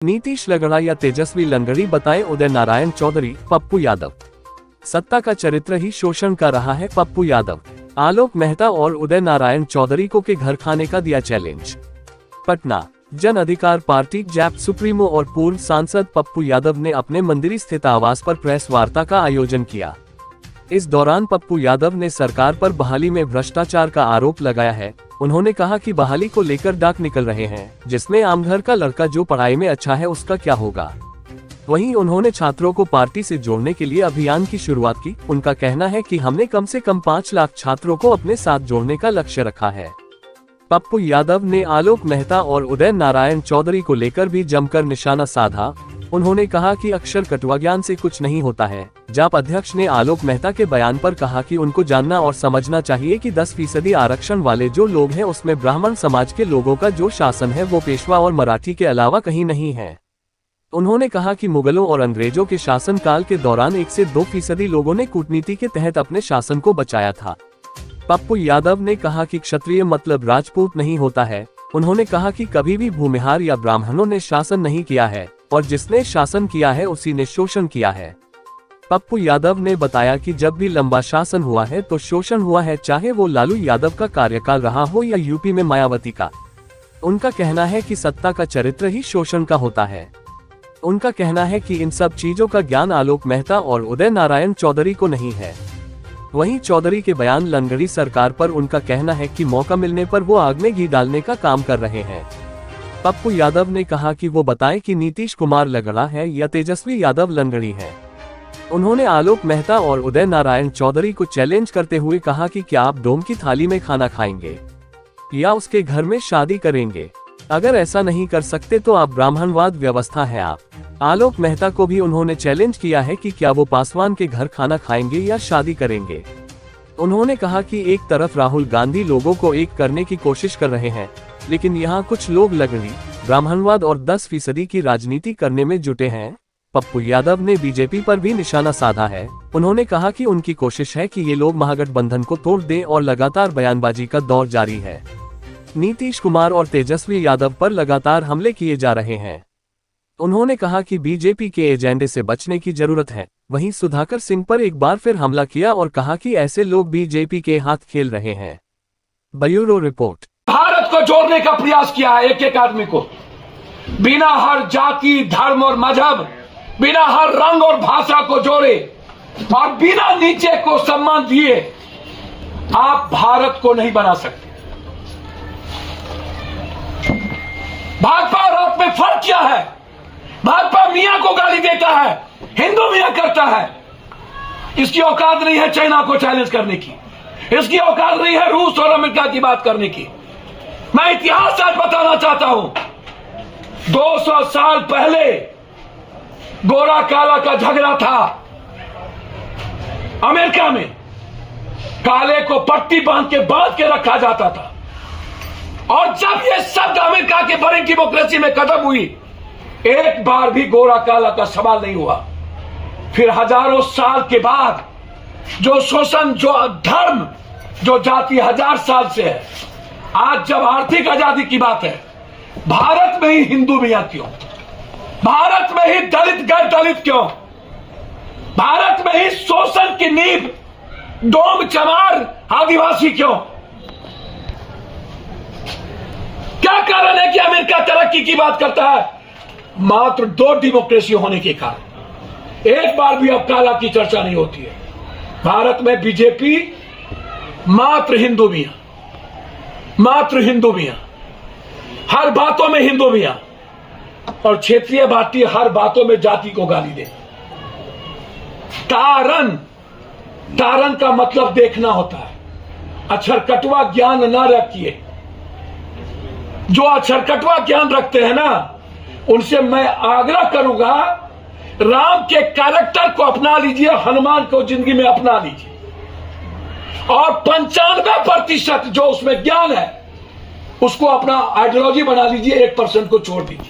नीतीश लगड़ा या तेजस्वी लंगड़ी, बताएं उदय नारायण चौधरी। पप्पू यादव। सत्ता का चरित्र ही शोषण का रहा है। पप्पू यादव। आलोक मेहता और उदय नारायण चौधरी को के घर खाने का दिया चैलेंज। पटना। जन अधिकार पार्टी जैप सुप्रीमो और पूर्व सांसद पप्पू यादव ने अपने मंदिरी स्थित आवास पर प्रेस वार्ता का आयोजन किया। इस दौरान पप्पू यादव ने सरकार पर बहाली में भ्रष्टाचार का आरोप लगाया है। उन्होंने कहा कि बहाली को लेकर डाक निकल रहे हैं, जिसमें आम घर का लड़का जो पढ़ाई में अच्छा है उसका क्या होगा। वहीं उन्होंने छात्रों को पार्टी से जोड़ने के लिए अभियान की शुरुआत की। उनका कहना है कि हमने कम से कम 5 लाख छात्रों को अपने साथ जोड़ने का लक्ष्य रखा है। पप्पू यादव ने आलोक मेहता और उदय नारायण चौधरी को लेकर भी जमकर निशाना साधा। उन्होंने कहा कि अक्षर कटुआ ज्ञान से कुछ नहीं होता है। जाप अध्यक्ष ने आलोक मेहता के बयान पर कहा कि उनको जानना और समझना चाहिए कि 10% आरक्षण वाले जो लोग हैं उसमें ब्राह्मण समाज के लोगों का जो शासन है वो पेशवा और मराठी के अलावा कहीं नहीं है। उन्होंने कहा कि मुगलों और अंग्रेजों के शासन काल के दौरान 1 से 2% लोगों ने कूटनीति के तहत अपने शासन को बचाया था। पप्पू यादव ने कहा कि क्षत्रिय मतलब राजपूत नहीं होता है। उन्होंने कहा कि कभी भी भूमिहार या ब्राह्मणों ने शासन नहीं किया है और जिसने शासन किया है उसी ने शोषण किया है। पप्पू यादव ने बताया कि जब भी लंबा शासन हुआ है तो शोषण हुआ है, चाहे वो लालू यादव का कार्यकाल रहा हो या यूपी में मायावती का। उनका कहना है कि सत्ता का चरित्र ही शोषण का होता है। उनका कहना है कि इन सब चीजों का ज्ञान आलोक मेहता और उदय नारायण चौधरी को नहीं है। वहीं चौधरी के बयान लंगड़ी सरकार पर उनका कहना है कि मौका मिलने पर वो आग में घी डालने का काम कर रहे हैं। पप्पू यादव ने कहा कि वो बताएं कि नीतीश कुमार लगड़ा है या तेजस्वी यादव लंगड़ी है। उन्होंने आलोक मेहता और उदय नारायण चौधरी को चैलेंज करते हुए कहा कि क्या आप डोम की थाली में खाना खाएंगे या उसके घर में शादी करेंगे। अगर ऐसा नहीं कर सकते तो आप ब्राह्मणवाद व्यवस्था है आप। आलोक मेहता को भी उन्होंने चैलेंज किया है कि क्या वो पासवान के घर खाना खाएंगे या शादी करेंगे। उन्होंने कहा कि एक तरफ राहुल गांधी लोगों को एक करने की कोशिश कर रहे हैं, लेकिन यहाँ कुछ लोग लगड़ी, ब्राह्मणवाद और 10% की राजनीति करने में जुटे हैं। पप्पू यादव ने बीजेपी पर भी निशाना साधा है। उन्होंने कहा कि उनकी कोशिश है कि ये लोग महागठबंधन को तोड़ दें और लगातार बयानबाजी का दौर जारी है। नीतीश कुमार और तेजस्वी यादव पर लगातार हमले किए जा रहे हैं। उन्होंने कहा कि बीजेपी के एजेंडे से बचने की जरूरत है। वहीं सुधाकर सिंह पर एक बार फिर हमला किया और कहा कि ऐसे लोग बीजेपी के हाथ खेल रहे हैं। Bureau report. भारत को जोड़ने का प्रयास किया है एक आदमी को, बिना हर जाति धर्म और मजहब, बिना हर रंग और भाषा को जोड़े और बिना नीचे को सम्मान दिए आप भारत को नहीं बना सकते। भाजपा और आप में फर्क क्या है? भाजपा मियां को गाली देता है, हिंदू मियां करता है। इसकी औकात नहीं है चाइना को चैलेंज करने की, इसकी औकात नहीं है रूस और अमेरिका की बात करने की। मैं इतिहास आज बताना चाहता हूं। 200 साल पहले गोरा काला का झगड़ा था अमेरिका में। काले को पट्टी बांध के रखा जाता था और जब ये शब्द अमेरिका के बड़ी डेमोक्रेसी में खत्म हुई, एक बार भी गोरा काला का सवाल नहीं हुआ। फिर हजारों साल के बाद जो शोषण, जो धर्म, जो जाति 1000 साल से है, आज जब आर्थिक आजादी की बात है, भारत में ही हिंदू मियां क्यों? भारत में ही दलित गैर दलित क्यों? भारत में ही शोषण की नींव डोम चमार आदिवासी क्यों? क्या कारण है कि अमेरिका तरक्की की बात करता है? मात्र 2 डेमोक्रेसी होने के कारण एक बार भी अब काला की चर्चा नहीं होती है। भारत में बीजेपी मात्र हिंदू मियां, मात्र हिंदू मियां, हर बातों में हिंदू मियां, और क्षेत्रीय पार्टी हर बातों में जाति को गाली दे। तारन का मतलब देखना होता है। अक्षरकटवा ज्ञान ना रखिए। जो अक्षरकटवा ज्ञान रखते हैं ना, उनसे मैं आग्रह करूंगा, राम के कैरेक्टर को अपना लीजिए, हनुमान को जिंदगी में अपना लीजिए और 95% जो उसमें ज्ञान है उसको अपना आइडियोलॉजी बना लीजिए, 1% को छोड़ दीजिए।